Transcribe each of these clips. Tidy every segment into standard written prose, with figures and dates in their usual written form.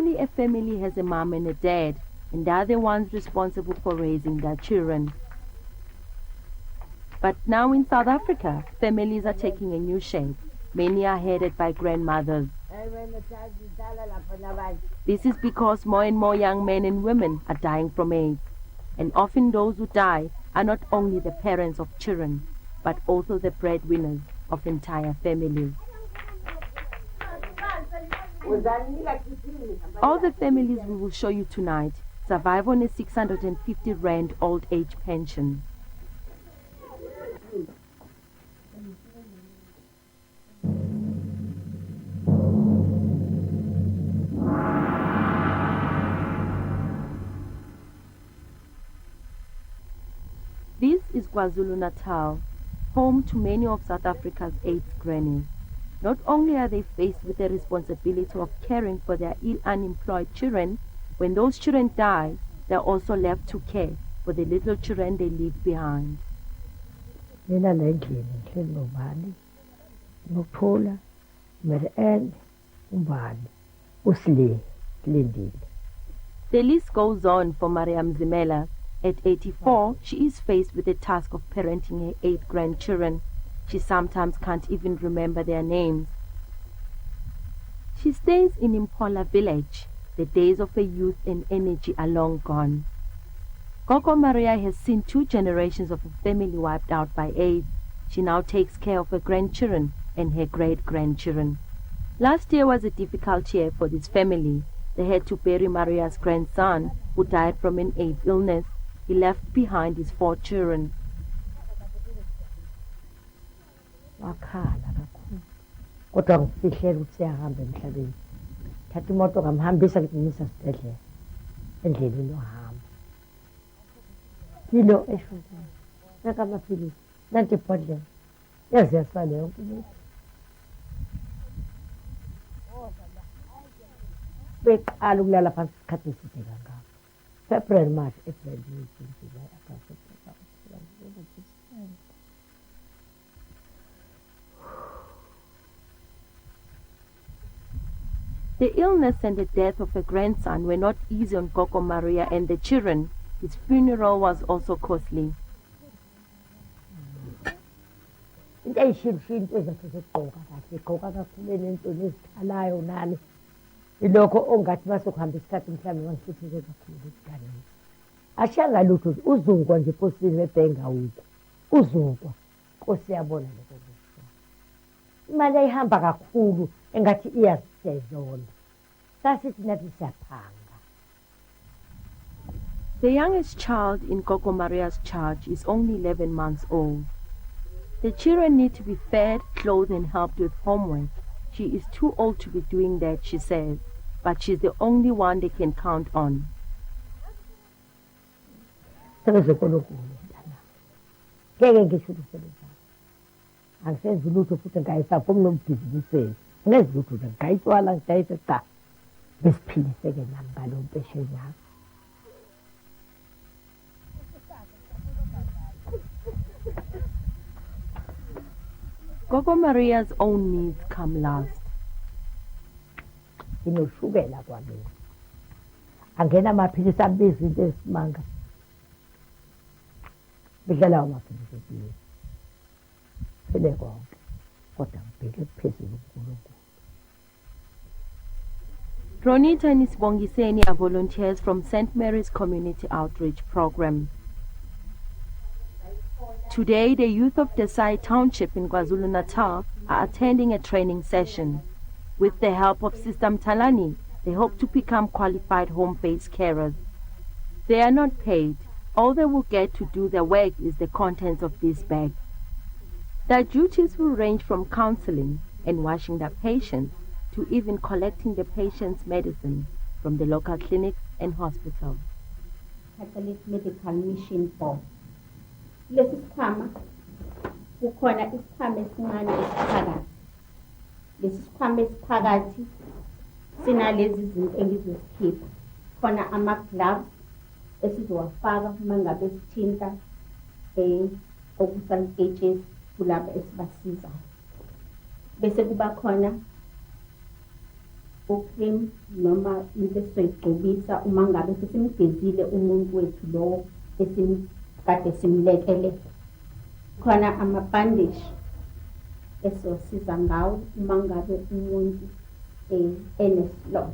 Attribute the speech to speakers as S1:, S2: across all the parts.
S1: Normally, a family has a mom and a dad, and they are the ones responsible for raising their children. But now in South Africa, families are taking a new shape. Many are headed by grandmothers. This is because more and more young men and women are dying from AIDS. And often those who die are not only the parents of children, but also the breadwinners of entire families. All the families we will show you tonight survive on a 650 rand old age pension. This is KwaZulu-Natal, home to many of South Africa's AIDS grannies. Not only are they faced with the responsibility of caring for their ill unemployed children, when those children die, they are also left to care for the little children they leave behind. The list goes on for Mariam Zimela. At 84, she is faced with the task of parenting her 8 grandchildren. She sometimes can't even remember their names. She stays in Impola village. The days of her youth and energy are long gone. Gogo Maria has seen 2 generations of her family wiped out by AIDS. She now takes care of her grandchildren and her great-grandchildren. Last year was a difficult year for this family. They had to bury Maria's grandson, who died from an AIDS illness. He left behind his 4 children.
S2: Kodwa ngifihlele ukuthi siyahamba emhlabeni. Thatha imoto ngamhambisa ngimisa esibhedlela endleleni ohamba. Kilo eshoda. Naka amaphilisi. Nanti ibhodlela. Yaze yasala yonke into. Beqala ukulala phansi isikhathi eside kangaka. February, March, April, May, June, July, August, September, October, December.
S1: The illness and the death of her grandson were not easy on Gogo Maria and the children. His funeral was also costly.
S2: Into eyishintshile into ezathi zigqoka kahle, igqoka kakhulu enentoni ezithalayo nani. Ilokho ongathi basokuhamba isikhathi mhlawumbe wangihluthuze kakhulu esiganeni. Ashanga lutho uzungwa nje posini webhenga ukho. Uzungwa. Nkosi yabona lokho kusho. Imali ayihamba kakhulu engathi iyasezona. Sasithi nathi siyaphanga.
S1: The youngest child in Gogo Maria's charge is only 11 months old. The children need to be fed, clothed and helped with homework. She is too old to be doing that, she says, but she's the only one they can count on.
S2: Angisenzi lutho futhi ngayisapho nginomabhiziniseni. Ngezi lutho ngayitwala ngayise cha. Besiphiliseke nami ngalo mpesheni yami.
S1: Gogo Maria's own needs come last.
S2: Nginoshukela kwami. Angena amaphilisi abiza into esimanga. Bidlala amaphilisi ebiza. Phele konke. Kodwa ngibheke phezulu kuNkulunkulu.
S1: Ronita and Isbongiseni are volunteers from St. Mary's Community Outreach Program. Today, the youth of Desai Township in KwaZulu-Natal are attending a training session. With the help of Sister Mtalani, they hope to become qualified home-based carers. They are not paid. All they will get to do their work is the contents of this bag. Their duties will range from counseling and washing their patients to even collecting the patient's medicine from the local clinics and hospitals.
S3: Catholic Medical Mission Board. Lesi sikhwama kukhona isikhwama esincane esiphakathi. Lesi sikhwama esiphakathi sinalezi zinto engizozikhipha. Khona ama-gloves esizowafaka uma ngabe sithinta okusanikejes kulabo esibasizayo. Bese kuba khona ucream noma into esizoyigcobisa uma ngabe sesimgezile umuntu wethu lowo kade simlekele. Khona amabhandishi esosiza ngawo uma ngabe umuntu enesilo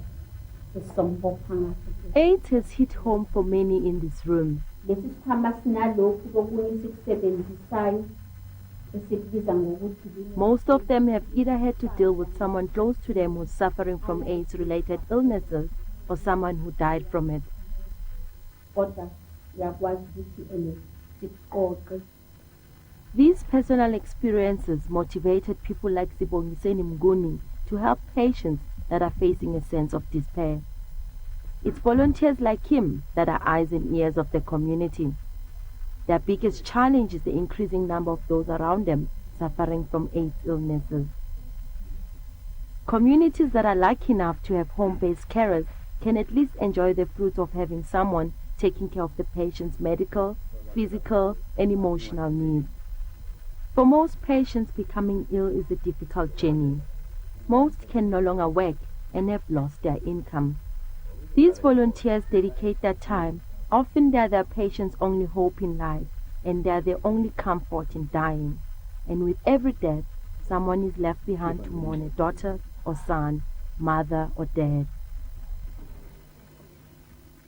S3: esizombopha ngaso.
S1: AIDS has hit home for many in this room.
S3: Lesi sikhwama sinalokhu kokunye sikusebenzisayo esikubiza ngokuthi
S1: Most of them have either had to deal with someone close to them who's suffering from AIDS-related illnesses or someone who died from it.
S3: kodwa yakwazi ukuthi sikuqoqe.
S1: These personal experiences motivated people like Sibongiseni Mnguni to help patients that are facing a sense of despair. It's volunteers like him that are eyes and ears of the community. Their biggest challenge is the increasing number of those around them suffering from AIDS illnesses. Communities that are lucky enough to have home-based carers can at least enjoy the fruits of having someone taking care of the patient's medical, physical, and emotional needs. For most patients, becoming ill is a difficult journey. Most can no longer work and have lost their income. These volunteers dedicate their time. Often they are their patients' only hope in life, and they are their only comfort in dying. And with every death, someone is left behind to mourn a daughter or son, mother or dad.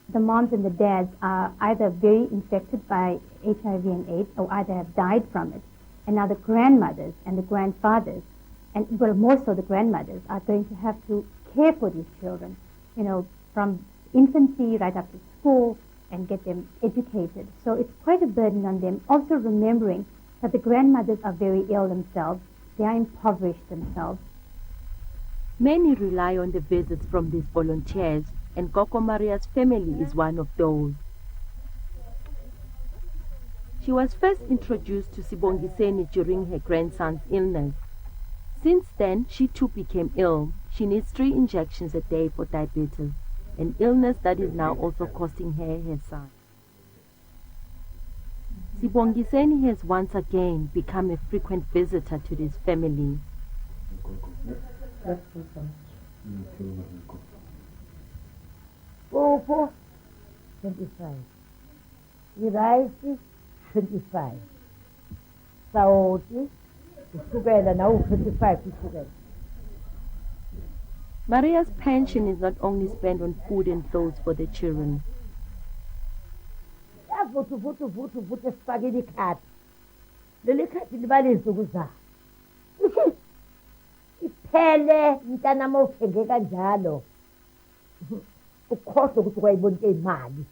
S4: The moms and the dads are either very infected by HIV and AIDS or either have died from it. And now the grandmothers and the grandfathers, and well, more so the grandmothers, are going to have to care for these children, from infancy right up to school and get them educated. So it's quite a burden on them. Also remembering that the grandmothers are very ill themselves. They are impoverished themselves.
S1: Many rely on the visits from these volunteers, and Gogo Maria's family is one of those. She was first introduced to Sibongiseni during her grandson's illness. Since then, she too became ill. She needs 3 injections a day for diabetes, an illness that is now also costing her son. Sibongiseni has once again become a frequent visitor to this family.
S2: Popo, 25. Iraisi, 25. Saoti, kusukela now 25 kusukela.
S1: Maria's pension is not only spent on food and clothes for the children.
S2: Vutu esifakile ikhadi. Leli khadi libala izinsuku zayo. Iphele mntanami uthenge kanjalo. Ukhohlwe ukuthi kwayibonke imali.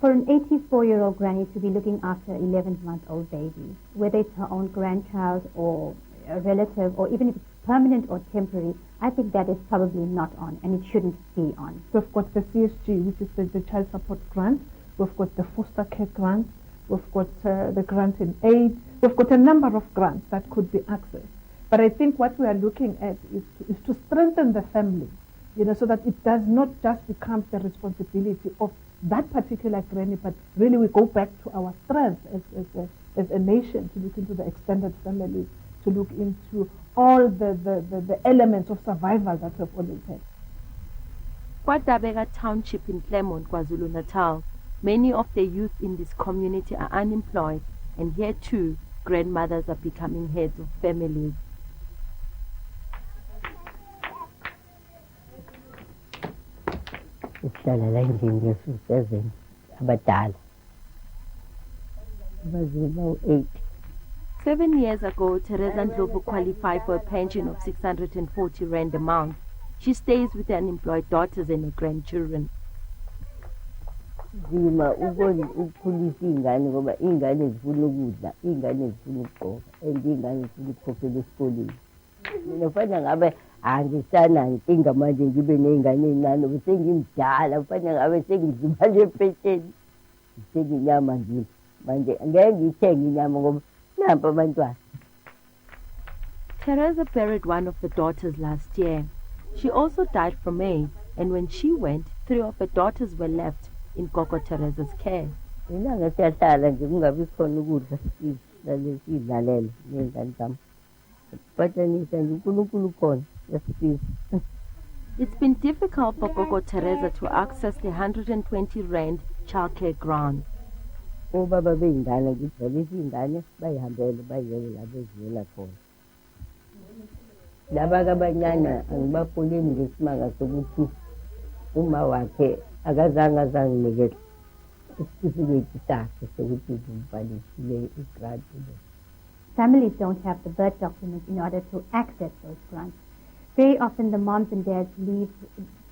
S4: For an 84-year-old granny to be looking after an 11-month-old baby, whether it's her own grandchild or a relative, or even if it's permanent or temporary, I think that is probably not on, and it shouldn't be on.
S5: We've got the CSG, which is the Child Support Grant. We've got the Foster Care Grant. We've got the grant in aid. We've got a number of grants that could be accessed. But I think what we are looking at is to strengthen the family, so that it does not just become the responsibility of that particular granny, but really we go back to our strength as a nation to look into the extended families, to look into all the elements of survival that we've always had.
S1: KwaDabeka Township in Claremont, KwaZulu-Natal, many of the youth in this community are unemployed, and here too, grandmothers are becoming heads of families.
S2: Sihlala la endlini yesu-7 abadala. Abaziba 8.
S1: 7 years ago, Teresa Ndlovu qualified for a pension of 640 rand a month. She stays with her unemployed daughters and her grandchildren.
S2: Zima ukukhulisa ingane ngoba ingane zifuna ukudla, ingane zifuna ukugqoka, and ingane zifuna ukukhokhela esikoleni. Mina kufanele ngabe angisanankinga manje ngibe ney'ngane ey'ncane ngoba sengimdala, kufanele ngabe sengizimali epesheni. Ngithenga inyama nje manje ngeke ngiyithenge inyama ngoba nampa abantwana.
S1: Teresa buried one of the daughters last year. She also died from AIDS, and when she went, 3 of her daughters were left in Gogo Teresa's care.
S2: Ilanga siyahlala nje kungabi khona ukudla sihlale sidlalele ney'ngane zami. Kuphathanisa nje uNkulunkulu khona yasisiza.
S1: It's been difficult for Gogo Teresa to access the 120 Rand childcare grant.
S2: Ubaba bey'ngane ngidlelisa iy'ngane bayihambele bayiyele la beziyela khona. Laba-ke abanyana angibafuleli ngesimanga sokuthi uma wakhe akazange azanginike isitifiketi sakhe sokuthi ngimvalishile i-grant le.
S4: Families don't have the birth documents in order to access those grants. Very often the moms and dads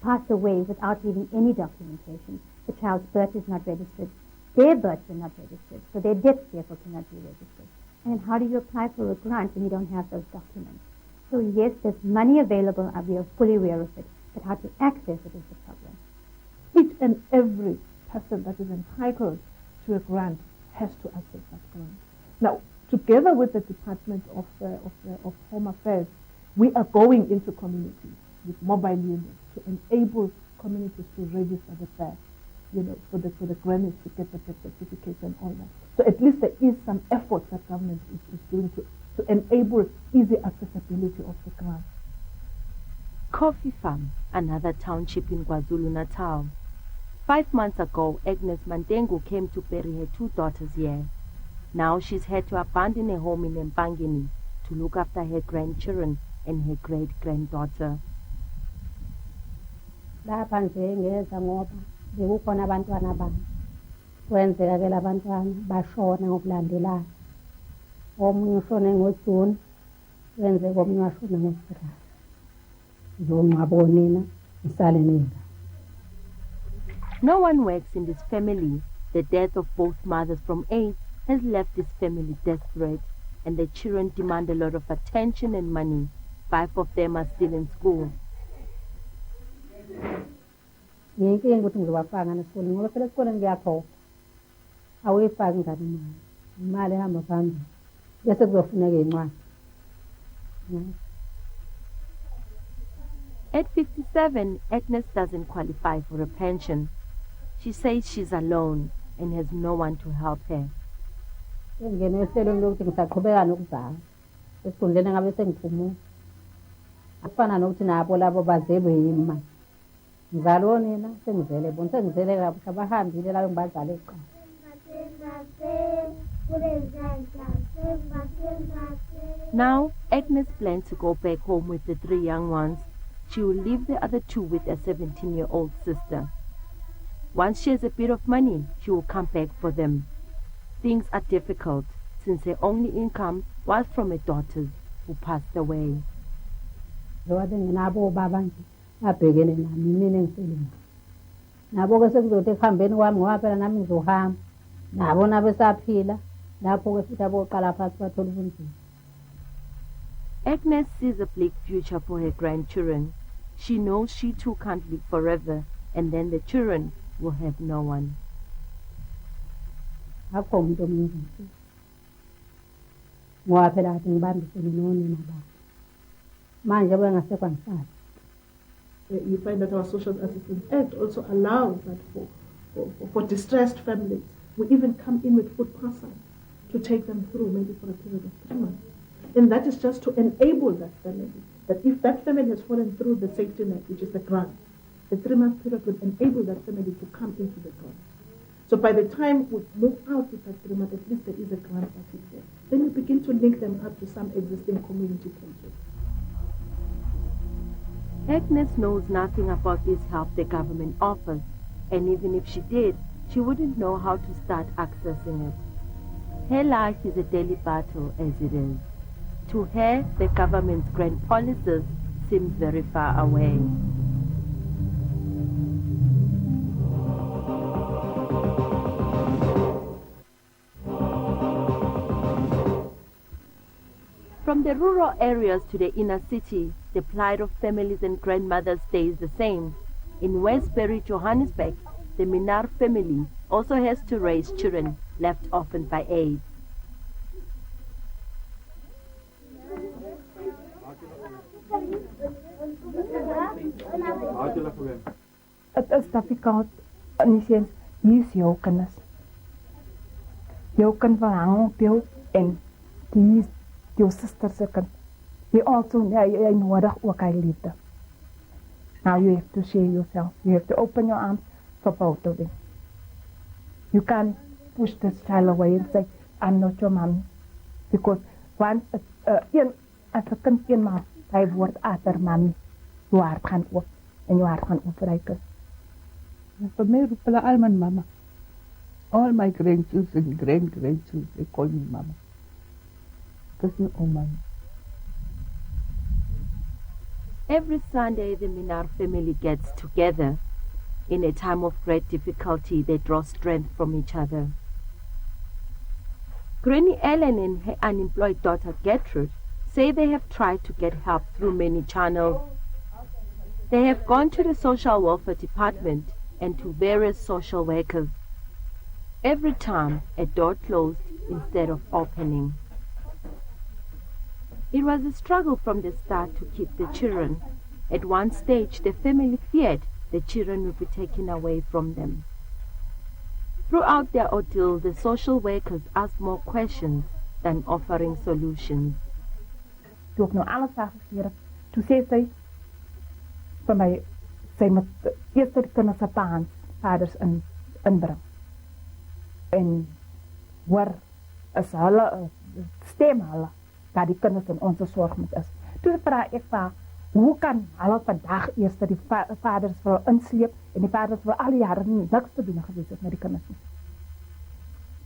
S4: pass away without leaving any documentation. The child's birth is not registered. Their births are not registered. So their deaths therefore cannot be registered. And how do you apply for a grant when you don't have those documents? So yes, there's money available, we are fully aware of it. But how to access it is the problem.
S5: Each and every person that is entitled to a grant has to access that grant. Now, together with the Department of Home Affairs, we are going into communities with mobile units to enable communities to register the birth, for the grannies to get the birth certificates and all that. So at least there is some effort that government is doing to enable easy accessibility of the grant.
S1: Coffee Farm, another township in KwaZulu-Natal. 5 months ago, Agnes Mantengu came to bury her 2 daughters here. Now she's had to abandon her home in Mpangeni to look after her grandchildren and her great-granddaughter.
S3: Lapha nje ngeza ngoba bekukhona abantwana bami. Kwenzeka ke labantwana bashona ngokulandelana. Omunye ushone ngoJune, kwenzeka omunye washona ngoJulayi. Ngiyongcwaba nina, ngisale nina.
S1: No one works in this family. The death of both mothers from AIDS has left this family desperate, and the children demand a lot of attention and money. 5 of them are still in school.
S3: Ngiyinkinga ukuthi ngizobafaka esikoleni ngoba phela esikoleni kuyakhokha. Awuyifaki ingane imali. Imali ehamba phambili. Bese kuzofuneka iy'ncwadi.
S1: At 57, Agnes doesn't qualify for a pension. She says she's alone and has no one to help her.
S3: Ngene ehlelweni lokuthi ngisaqhubeka nokuzala. Esikhundleni ngabe sengiphumula. Akufana nokuthi nabo labo bazelwe yimi manje. Ngizalo nina sengizele bona sengizele kabusha bahambile labo ngibazale eqala.
S1: Now, Agnes plans to go back home with the 3 young ones. She will leave the other 2 with a 17-year-old sister. Once she has a bit of money, she will come back for them. Things are difficult since her only income was from her daughters who passed away.
S3: Njengoba nginabo baba nje babhekene nami mina engiseleni. Nabo ke sekuzothi ekuhambeni kwami ngoba phela nami ngizohamba. Nabo nabesaphila lapho ke futhi aboqala phansi bathola ubunzima.
S1: Agnes sees a bleak future for her grandchildren. She knows she too can't live forever, and then the children will have no one.
S3: Akho umuntu omningi. Ngoba phela athi ngibambisene nonina baba. Manje bengasekho ngisazi.
S5: You find that our Social Assistance Act also allows that for distressed families, we even come in with food parcels to take them through maybe for a period of 3 months. And that is just to enable that family, that if that family has fallen through the safety net, which is the grant, the 3-month period will enable that family to come into the grant. So by the time we move out with that 3 months, at least there is a grant that is there. Then you begin to link them up to some existing community projects.
S1: Agnes knows nothing about this help the government offers, and even if she did, she wouldn't know how to start accessing it. Her life is a daily battle as it is. To her, the government's grant policies seem very far away. From the rural areas to the inner city, the plight of families and grandmothers stays the same. In Westbury, Johannesburg, the Minar family also has to raise children left orphaned by AIDS.
S5: It is difficult in the sense, hier is jou kinders. Jou kind wil hang op jou en die is jou sister se kind. Jy also jy nodig ook hy liefde. Now you have to share yourself. You have to open your arms for both of them. You can't push this child away and say, I'm not your mommy. Because once as 'n kind eenmaal hy word ater mommy, jou hart gaan oop en jou hart gaan oopreiken.
S6: For me, roep hulle al my mama. All my grandchildren, great-grandchildren, they call me mama. Because you own mama.
S1: Every Sunday, the Minar family gets together. In a time of great difficulty, they draw strength from each other. Granny Ellen and her unemployed daughter Gertrude say they have tried to get help through many channels. They have gone to the social welfare department and to various social workers. Every time, a door closed instead of opening. It was a struggle from the start to keep the children. At one stage, the family feared the children would be taken away from them. Throughout their ordeal, the social workers asked more questions than offering solutions.
S5: Toe ek nou alles afgekeer het, toe sê sy vir my, sy moet eers die kinders se vaders inbring. En hoor, is hulle, stem hulle, dat die kinders in onze zorg moet is. Toe vraag ek vir haar, hoe kan hulle vandag eers die vaders wil insleep en die vaders wil al die jare niks te doen gewees het met die kinders nie.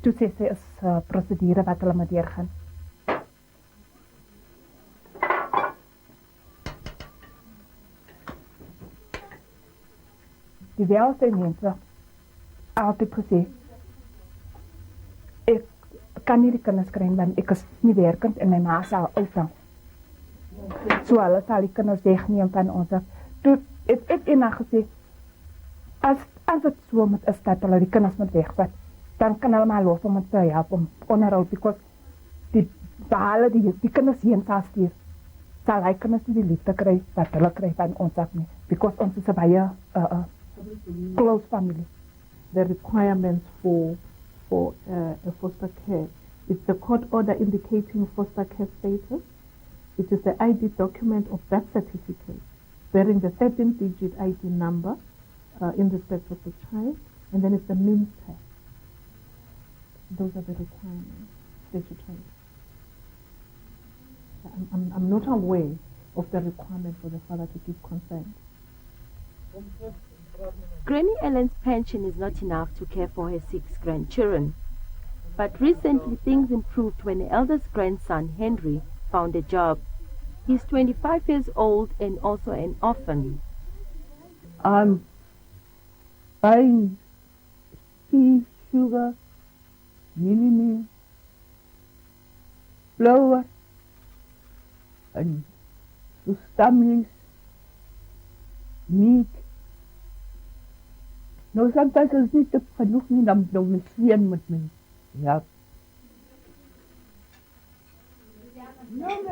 S5: Toe sê sy is procedure wat hulle moet deurgaan. Die welzijnmense altyd gesê, ek kan nie die kinders kry want ek is nie werkend en my ma sal uitvang. So hulle sal die kinders wegneem van ons. Toe het ek eendag gesê, as het so moet is dat hulle die kinders moet wegvat, dan kan hulle maar los om ons te help om onderhoud, because die kinders heen sal stuur, sal hy kinders nie die liefde kry wat hulle kry van ons af nie, because ons is 'n baie close family. The requirements for a foster care. It's the court order indicating foster care status. It is the ID document of birth certificate bearing the 13-digit ID number in respect of the child, and then it's the means test. Those are the requirements statutory. I'm not aware of the requirement for the father to give consent.
S1: Granny Ellen's pension is not enough to care for her 6 grandchildren. But recently things improved when the eldest grandson, Henry, found a job. He's 25 years old and also an orphan.
S6: I'm buying tea, sugar, meal, flour, and stamps, meat. Nou sometimes is niet genoeg nie, dan misschien met me. Ja.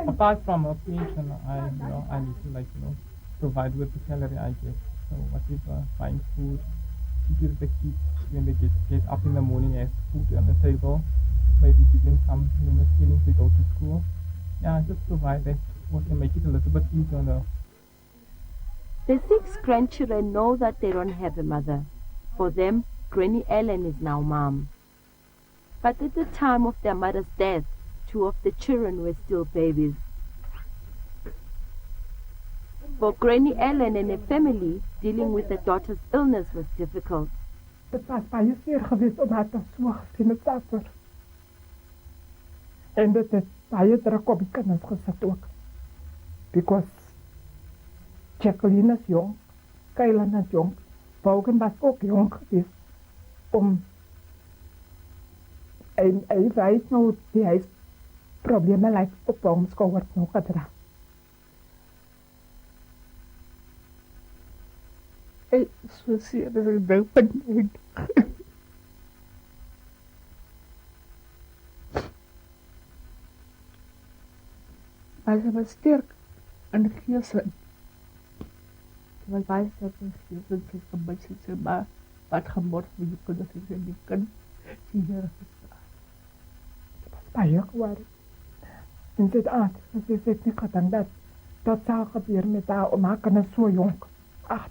S7: Apart from a pension, I need to provide with the salary I get. So whatever, buying food, give the kids when they get up in the morning, has food on the table, maybe give them some feelings to go to school. Yeah, just provide that, what can make it a little bit easier on the.
S1: The 6 grandchildren know that they don't have a mother. For them, Granny Ellen is now mom. But at the time of their mother's death, 2 of the children were still babies. For Granny Ellen and her family, dealing with the daughter's illness was difficult.
S5: Dit was baie seer geweest om haar te so gesien het suffer. En dit het baie druk op die kinders gesit ook. Because Jacqueline is jong, Kylan is jong, Bogen was ook jong geweest en hy weet nou die hy probleme lyk op hom skouer nog gedra.
S6: Ek so seer dat ek nou van As hy was sterk en geesend. Hy was baie sterk en geesend, sy is gemis en sy maar wat gemord vir die kinders en sy die kind die Here gestaan.
S5: Baie gewaar. En sy het nie gedink dat sal gebeur met haar om haar kinders so jong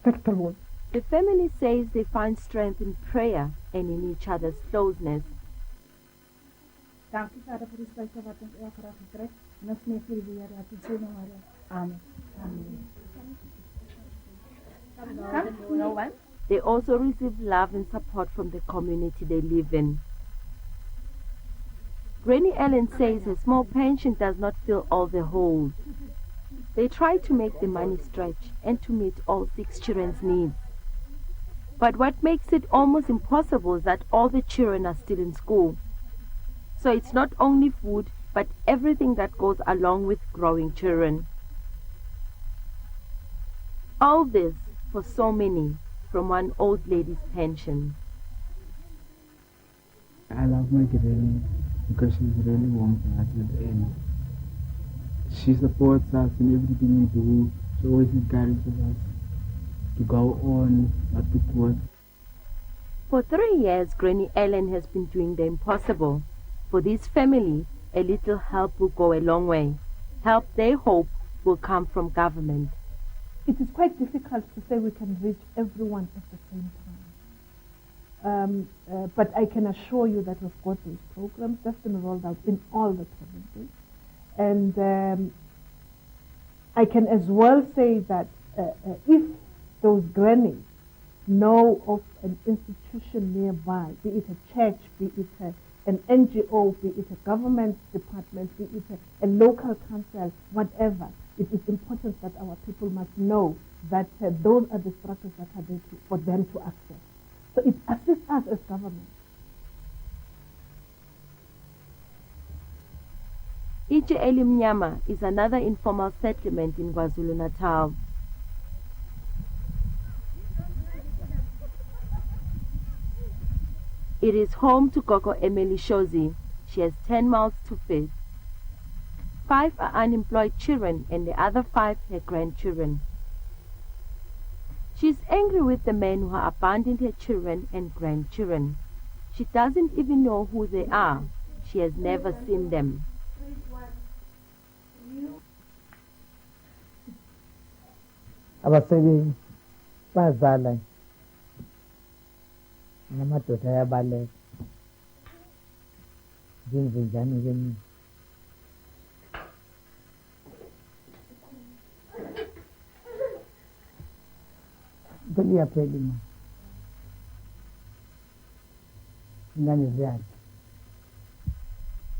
S5: petrol.
S1: The family says they find strength in prayer and in each other's closeness.
S3: Dankie Vader vir die sluiting wat ons elke dag getrek. En ons smeek vir die Here dat ons sien Maria. Amen. Amen.
S1: They also receive love and support from the community they live in. Granny Ellen says her small pension does not fill all the holes. They try to make the money stretch and to meet all 6 children's needs. But what makes it almost impossible is that all the children are still in school. So it's not only food, but everything that goes along with growing children. All this for so many from one old lady's pension.
S8: I love my granny because she's really warm-hearted and she supports us in everything we do. She always encourages us to go on, not to quit.
S1: For 3 years, Granny Ellen has been doing the impossible. For this family, a little help will go a long way. Help they hope will come from government.
S5: It is quite difficult to say we can reach everyone at the same time. But I can assure you that we've got these programs that's been rolled out in all the provinces. And I can as well say that if those grannies know of an institution nearby, be it a church, be it an NGO, be it a government department, be it a local council, whatever, it is important that our people must know that those are the structures that are there for them to access. So it assists us as government.
S1: Ije Elimnyama is another informal settlement in KwaZulu-Natal. It is home to Gogo Emily Shozi. She has 10 mouths to feed. 5 are unemployed children and the other 5 her grandchildren. She is angry with the men who have abandoned her children and grandchildren. She doesn't even know who they are. She has never seen them.
S2: Abasebenzi bazala namadoda ayabaleka zenze njani ke mina beliyaphela imali ingane ziyakhe.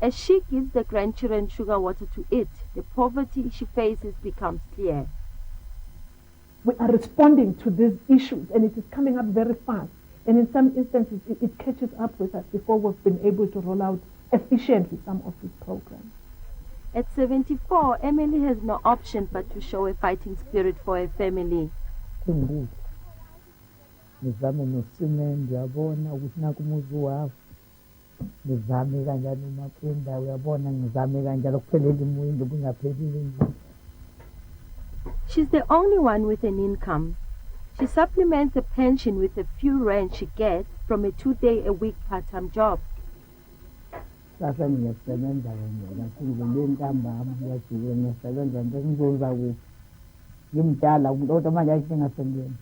S1: As she gives the grandchildren sugar water to eat, the poverty she faces becomes clear.
S5: We are responding to these issues and it is coming up very fast. And in some instances, it catches up with us before we've been able to roll out efficiently some of these programs.
S1: At 74, Emily has no option but to show a fighting spirit for her family.
S2: Nizame nosime ndiyabona ukuthi nakumuzi wabo nizame kanjani umapenda uyabona ngizame kanjalo kuphelele imwindi bungaphelile nje.
S1: She's the only one with an income. She supplements the pension with a few rand she gets from a 2-day-a-week part-time job.
S2: Sasa ngiyasebenza kanje ngizole ntambama ngiyajike ngiyasebenza nje ngizoza kuphi ngimdala kodwa manje ayingasengeni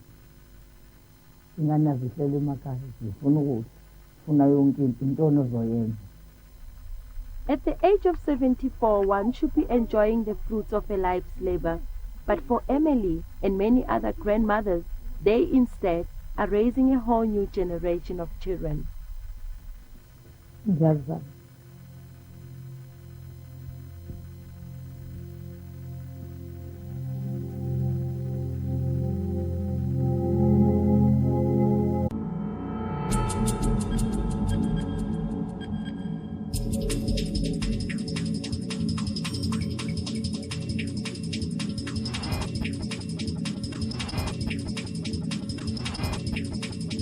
S2: ingane azihlele emakhaya zifuna ukudla funa yonke into ozoyenza.
S1: At the age of 74, one should be enjoying the fruits of a life's labor. But for Emily and many other grandmothers, they instead are raising a whole new generation of children.
S2: Ngiyazama